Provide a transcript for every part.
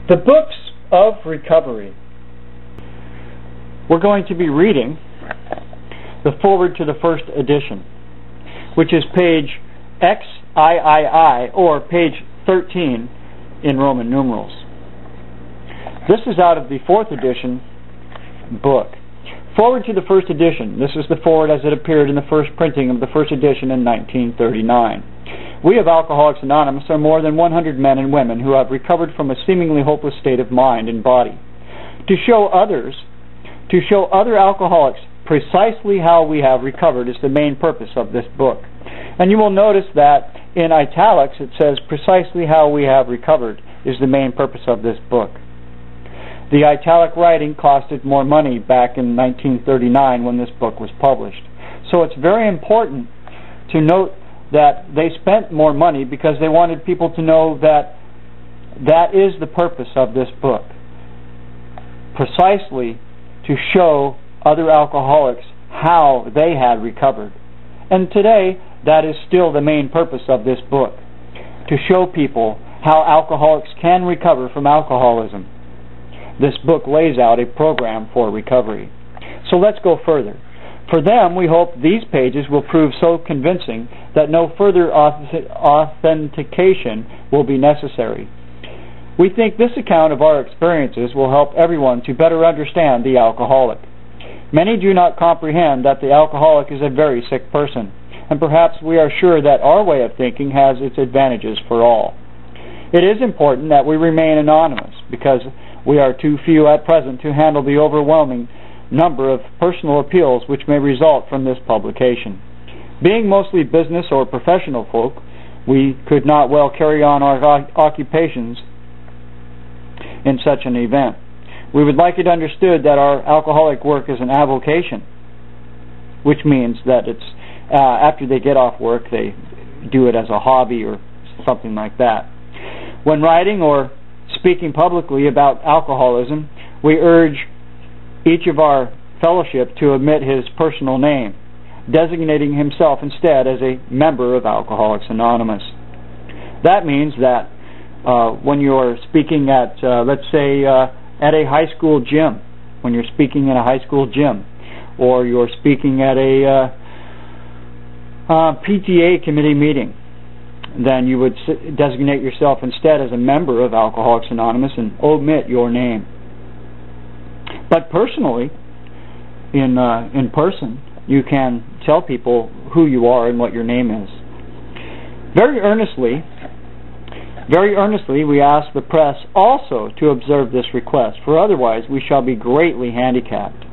The Books of Recovery. We're going to be reading the foreword to the first edition, which is page XIII, or page 13 in Roman numerals. This is out of the fourth edition book. Foreword to the first edition. This is the foreword as it appeared in the first printing of the first edition in 1939. We of Alcoholics Anonymous are more than 100 men and women who have recovered from a seemingly hopeless state of mind and body. To show other alcoholics precisely how we have recovered is the main purpose of this book. And you will notice that in italics it says precisely how we have recovered is the main purpose of this book. The italic writing costed more money back in 1939 when this book was published. So it's very important to note that they spent more money because they wanted people to know that that is the purpose of this book. Precisely to show other alcoholics how they had recovered. And today, that is still the main purpose of this book. To show people how alcoholics can recover from alcoholism. This book lays out a program for recovery. So let's go further. For them, we hope these pages will prove so convincing that no further authentication will be necessary. We think this account of our experiences will help everyone to better understand the alcoholic. Many do not comprehend that the alcoholic is a very sick person, and perhaps we are sure that our way of thinking has its advantages for all. It is important that we remain anonymous, because we are too few at present to handle the overwhelming number of personal appeals which may result from this publication. Being mostly business or professional folk, we could not well carry on our occupations in such an event. We would like it understood that our alcoholic work is an avocation, which means that it's after they get off work they do it as a hobby or something like that. When writing or speaking publicly about alcoholism, we urge each of our fellowship to omit his personal name, designating himself instead as a member of Alcoholics Anonymous. That means that when you're speaking at, let's say, at a high school gym, when you're speaking in a high school gym, or you're speaking at a PTA committee meeting, then you would designate yourself instead as a member of Alcoholics Anonymous and omit your name. But personally, in person, you can tell people who you are and what your name is. Very earnestly, we ask the press also to observe this request, for otherwise we shall be greatly handicapped.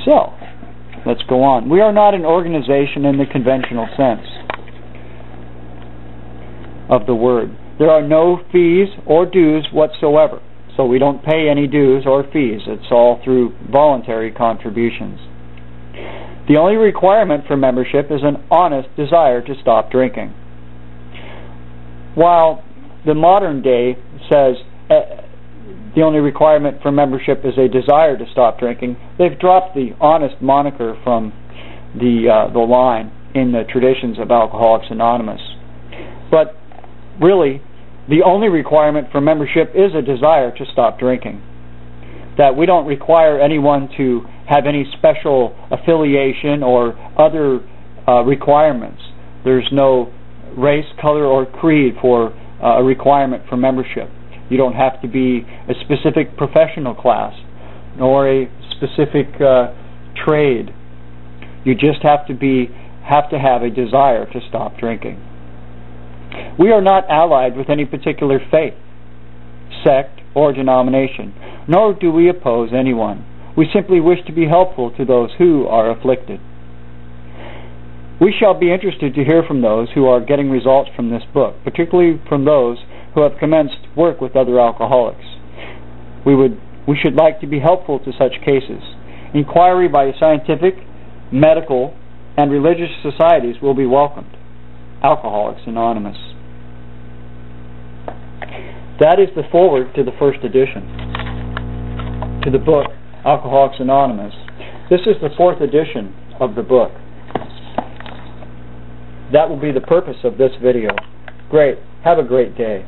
So, let's go on. We are not an organization in the conventional sense of the word. There are no fees or dues whatsoever. So we don't pay any dues or fees. It's all through voluntary contributions. The only requirement for membership is an honest desire to stop drinking. While the modern day says the only requirement for membership is a desire to stop drinking, they've dropped the honest moniker from the line in the traditions of Alcoholics Anonymous. But really, the only requirement for membership is a desire to stop drinking. That we don't require anyone to have any special affiliation or other requirements. There's no race, color, or creed for a requirement for membership. You don't have to be a specific professional class nor a specific trade. You just have to have a desire to stop drinking. We are not allied with any particular faith, sect, or denomination, nor do we oppose anyone. We simply wish to be helpful to those who are afflicted. We shall be interested to hear from those who are getting results from this book, particularly from those who have commenced work with other alcoholics. We should like to be helpful to such cases. Inquiry by scientific, medical, and religious societies will be welcomed. Alcoholics Anonymous. That is the foreword to the first edition, to the book Alcoholics Anonymous. This is the fourth edition of the book. That will be the purpose of this video. Great. Have a great day.